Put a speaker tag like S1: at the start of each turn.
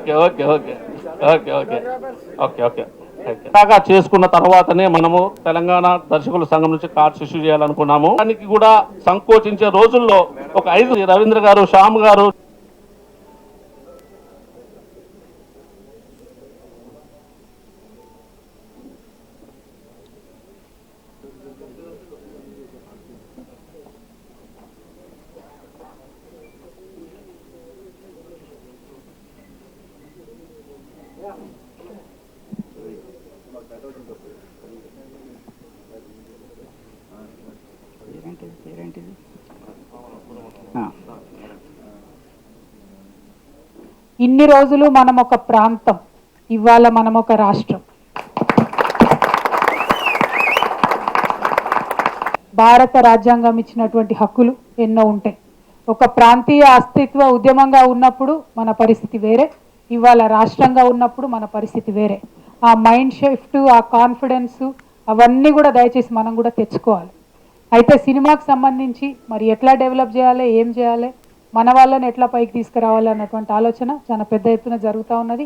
S1: Okay okay okay okay okay okay బాగా చేసుకున్న తర్వాతనే మనము తెలంగాణ దర్శకుల సంఘం నుంచి కార్డ్స్ ఇష్యూ చేయాలనుకున్నాము. దానికి కూడా సంకోచించే రోజుల్లో ఒక 5 రవీంద్ర గారు, శ్యామ్ గారు
S2: ఇన్ని రోజులు మనం ఒక ప్రాంతం, ఇవాళ మనం ఒక రాష్ట్రం. భారత రాజ్యాంగం ఇచ్చినటువంటి హక్కులు ఎన్నో ఉంటాయి. ఒక ప్రాంతీయ అస్తిత్వ ఉద్యమంగా ఉన్నప్పుడు మన పరిస్థితి వేరే, ఇవాళ రాష్ట్రంగా ఉన్నప్పుడు మన పరిస్థితి వేరే. ఆ మైండ్ షిఫ్ట్, ఆ కాన్ఫిడెన్స్ అవన్నీ కూడా దయచేసి మనం కూడా తెచ్చుకోవాలి. అయితే సినిమాకి సంబంధించి మరి ఎట్లా డెవలప్ చేయాలి, ఏం చేయాలి, మన వాళ్ళని ఎట్లా పైకి తీసుకురావాలి అన్నటువంటి ఆలోచన చాలా పెద్ద ఎత్తున జరుగుతూ ఉన్నది.